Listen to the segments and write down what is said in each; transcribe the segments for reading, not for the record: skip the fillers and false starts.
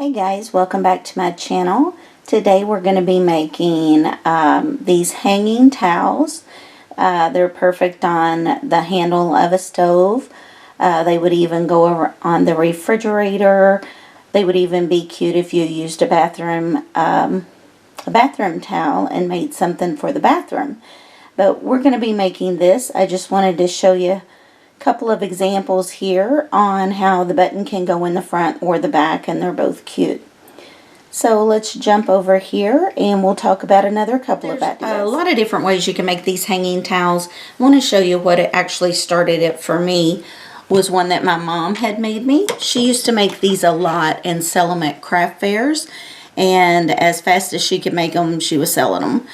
Hey guys, welcome back to my channel. Today we're going to be making these hanging towels. They're perfect on the handle of a stove. They would even go on the refrigerator. They would even be cute if you used a bathroom towel and made something for the bathroom. But we're going to be making this. I just wanted to show you couple of examples here on how the button can go in the front or the back, and they're both cute. So let's jump over here and we'll talk about another couple of ideas. A lot of different ways you can make these hanging towels. I want to show you what it actually started it for me was one that my mom had made me. She used to make these a lot and sell them at craft fairs, and as fast as she could make them, she was selling them.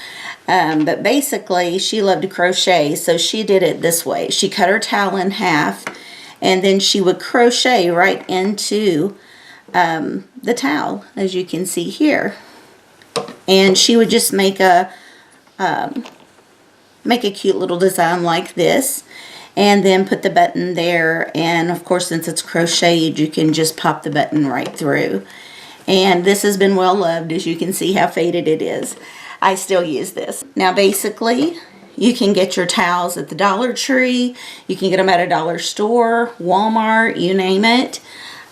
But basically, she loved to crochet, so she did it this way. She cut her towel in half, and then she would crochet right into the towel, as you can see here. And she would just make a cute little design like this, and then put the button there. And of course, since it's crocheted, you can just pop the button right through. And this has been well loved, as you can see how faded it is. I still use this. Now basically, you can get your towels at the Dollar Tree. You can get them at a dollar store, Walmart, you name it.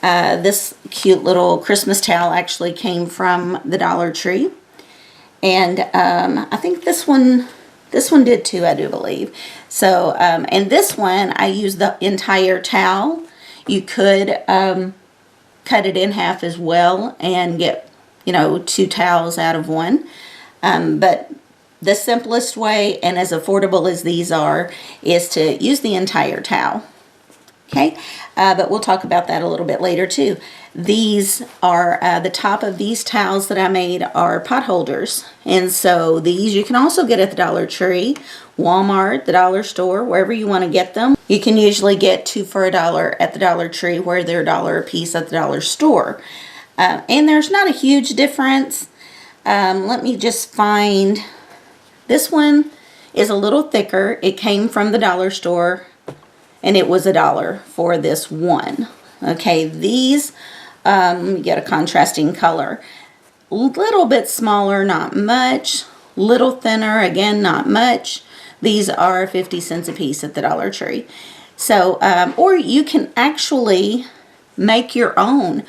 This cute little Christmas towel actually came from the Dollar Tree. And I think this one did too, I do believe. So, and this one, I used the entire towel. You could cut it in half as well and get, two towels out of one. But the simplest way, and as affordable as these are, is to use the entire towel. Okay, but we'll talk about that a little bit later too. These are, the top of these towels that I made are pot holders. And so these you can also get at the Dollar Tree, Walmart, the dollar store, wherever you want to get them. You can usually get 2 for $1 at the Dollar Tree, where they're $1 a piece at the dollar store. And there's not a huge difference. Let me just find, this one is a little thicker. It came from the dollar store, and it was $1 for this one. Okay, these, you get a contrasting color. A little bit smaller, not much. Little thinner, again, not much. These are 50 cents a piece at the Dollar Tree. So, or you can actually make your own.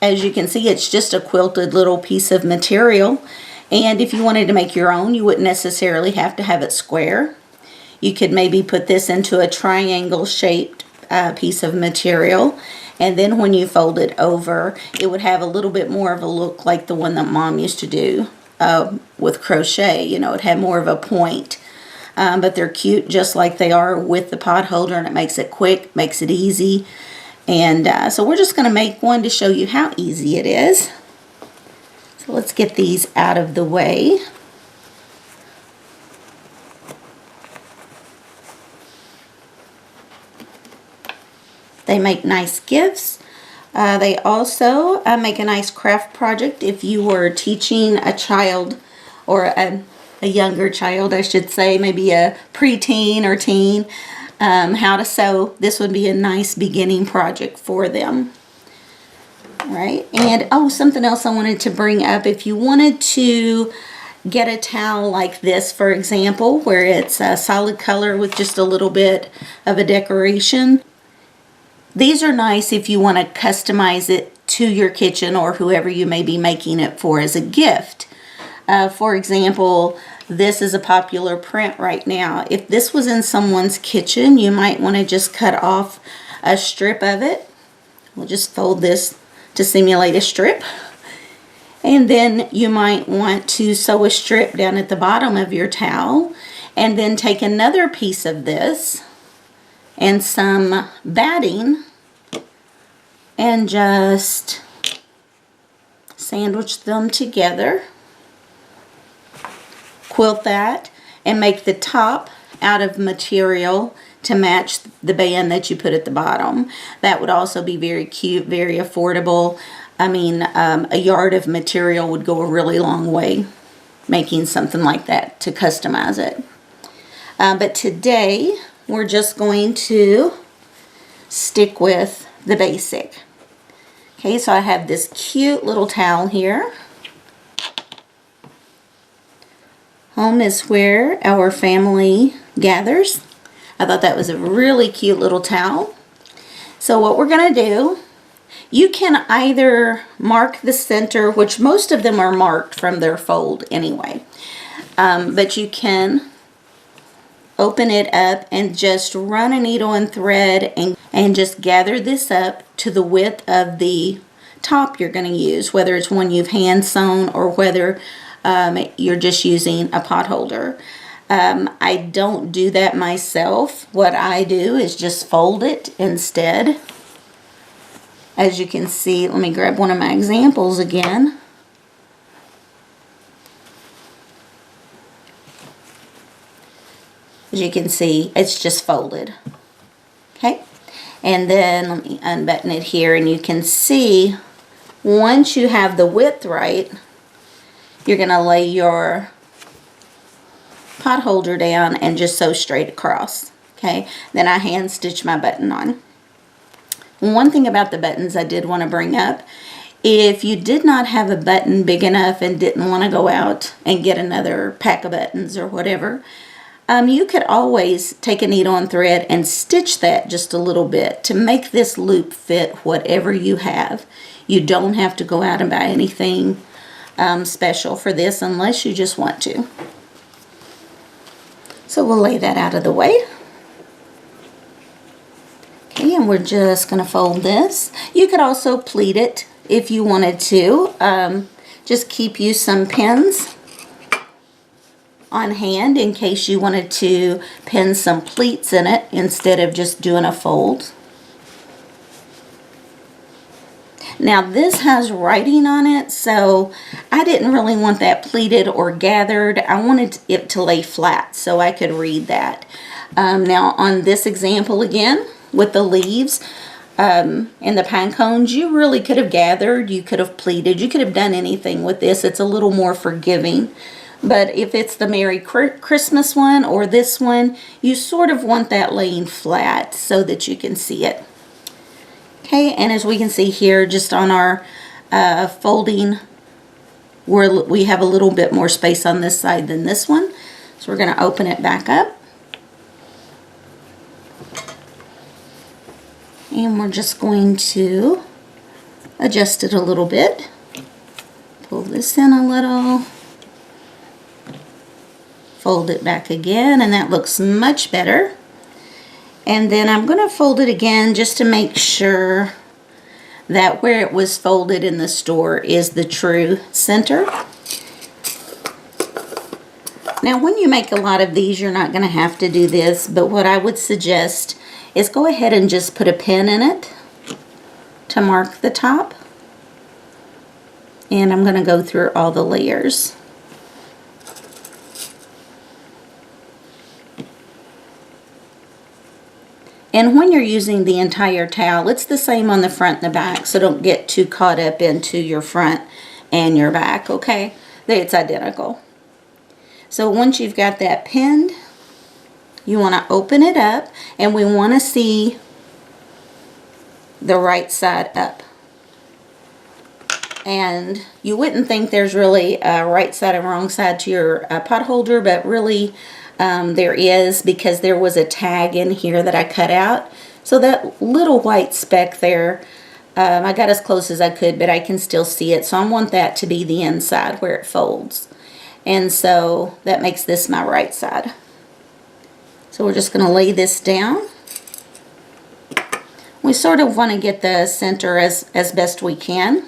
As you can see, it's just a quilted little piece of material. And if you wanted to make your own, you wouldn't necessarily have to have it square. You could maybe put this into a triangle shaped piece of material. And then when you fold it over, it would have a little bit more of a look like the one that Mom used to do with crochet. It had more of a point. But they're cute just like they are with the pot holder, and it makes it quick, makes it easy. And so we're just going to make one to show you how easy it is. So let's get these out of the way. They make nice gifts. They also make a nice craft project if you were teaching a child, or a younger child, I should say, maybe a preteen or teen, how to sew. This would be a nice beginning project for them. All right, and oh, something else I wanted to bring up. If you wanted to get a towel like this, for example, where it's a solid color with just a little bit of a decoration, these are nice if you want to customize it to your kitchen or whoever you may be making it for as a gift. For example, this is a popular print right now. If this was in someone's kitchen, you might want to just cut off a strip of it. We'll just fold this to simulate a strip. And then you might want to sew a strip down at the bottom of your towel, and then take another piece of this and some batting and just sandwich them together. Quilt that and make the top out of material to match the band that you put at the bottom. That would also be very cute, very affordable. I mean, a yard of material would go a really long way making something like that to customize it. But today we're just going to stick with the basic. Okay, so I have this cute little towel here. Home is where our family gathers. I thought that was a really cute little towel. So what we're going to do, you can either mark the center, which most of them are marked from their fold anyway, but you can open it up and just run a needle and thread and just gather this up to the width of the top you're going to use, whether it's one you've hand sewn or whether you're just using a pot holder. I don't do that myself. What I do is just fold it instead. As you can see, let me grab one of my examples again. As you can see, it's just folded. Okay, and then let me unbutton it here, and you can see once you have the width right, you're going to lay your pot holder down and just sew straight across. Okay, then I hand stitch my button on. One thing about the buttons I did want to bring up, if you did not have a button big enough and didn't want to go out and get another pack of buttons or whatever, you could always take a needle and thread and stitch that just a little bit to make this loop fit whatever you have. You don't have to go out and buy anything special for this unless you just want to. So we'll lay that out of the way. Okay, and we're just going to fold this. You could also pleat it if you wanted to. Just keep you some pins on hand in case you wanted to pin some pleats in it instead of just doing a fold. Now this has writing on it, so I didn't really want that pleated or gathered. I wanted it to lay flat so I could read that. Now on this example again, with the leaves and the pine cones, you really could have gathered, you could have pleated, you could have done anything with this. It's a little more forgiving. But if it's the Merry Christmas one or this one, you sort of want that laying flat so that you can see it. Okay, and as we can see here, just on our folding, we have a little bit more space on this side than this one. So we're going to open it back up. And we're just going to adjust it a little bit. Pull this in a little. Fold it back again, and that looks much better. And then I'm going to fold it again just to make sure that where it was folded in the store is the true center. Now when you make a lot of these, you're not going to have to do this, but what I would suggest is go ahead and just put a pin in it to mark the top. And I'm going to go through all the layers. And when you're using the entire towel, it's the same on the front and the back, so don't get too caught up into your front and your back, okay? It's identical. So once you've got that pinned, you want to open it up, and we want to see the right side up. And you wouldn't think there's really a right side and wrong side to your pot holder, but really there is, because there was a tag in here that I cut out. So that little white speck there, I got as close as I could, but I can still see it. So I want that to be the inside where it folds. And so that makes this my right side. So we're just going to lay this down. We sort of want to get the center as best we can.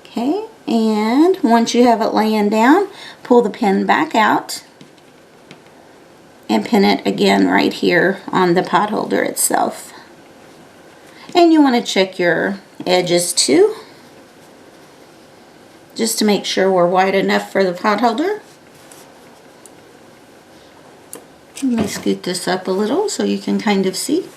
Okay, and once you have it laying down, pull the pin back out and pin it again right here on the pot holder itself. And you want to check your edges too, just to make sure we're wide enough for the pot holder. Let me scoot this up a little so you can kind of see.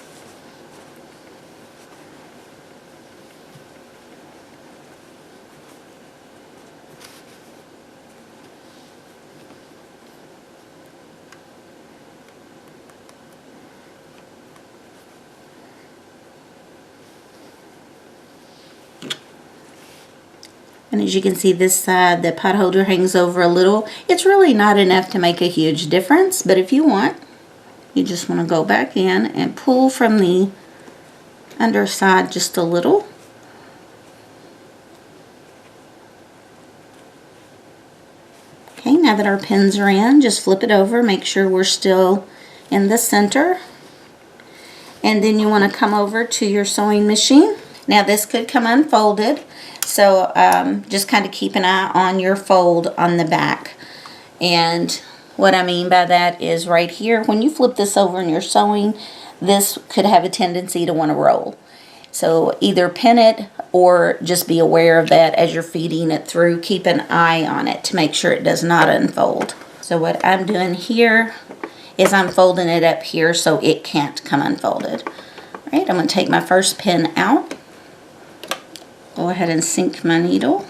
And as you can see, this side, the pot holder hangs over a little. It's really not enough to make a huge difference, but if you want, you just want to go back in and pull from the underside just a little. Okay, now that our pins are in, just flip it over, make sure we're still in the center. And then you want to come over to your sewing machine. Now this could come unfolded, so just kind of keep an eye on your fold on the back. And what I mean by that is right here, when you flip this over and you're sewing, this could have a tendency to want to roll. So either pin it or just be aware of that as you're feeding it through. Keep an eye on it to make sure it does not unfold. So what I'm doing here is I'm folding it up here so it can't come unfolded. All right, I'm going to take my first pin out. Go ahead and sink my needle.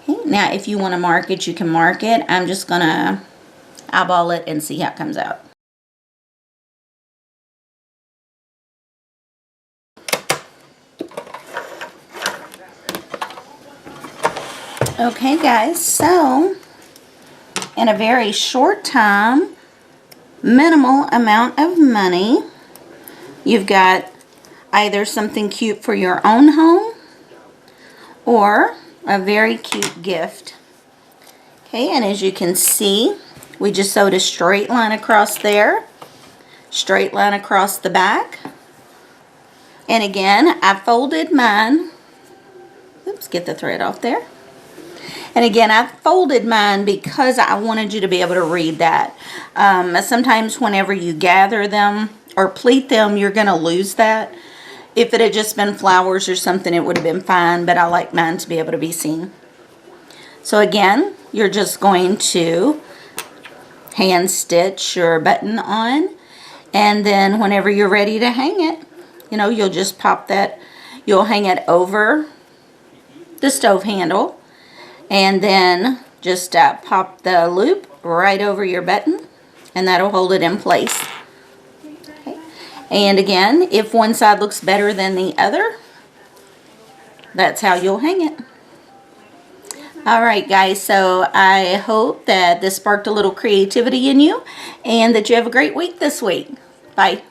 Okay, now if you want to mark it, you can mark it. I'm just going to eyeball it and see how it comes out. Okay guys, so in a very short time, minimal amount of money, you've got either something cute for your own home or a very cute gift. Okay, and as you can see, we just sewed a straight line across there, straight line across the back, and again I folded mine, oops, get the thread off there. And again, I folded mine because I wanted you to be able to read that. Sometimes whenever you gather them or pleat them, you're going to lose that. If it had just been flowers or something, it would have been fine, but I like mine to be able to be seen. So again, you're just going to hand stitch your button on, and then whenever you're ready to hang it, you'll just pop that, you'll hang it over the stove handle. And then just pop the loop right over your button, and that'll hold it in place. Okay. And again, if one side looks better than the other, that's how you'll hang it. Alright guys, so I hope that this sparked a little creativity in you, and that you have a great week this week. Bye.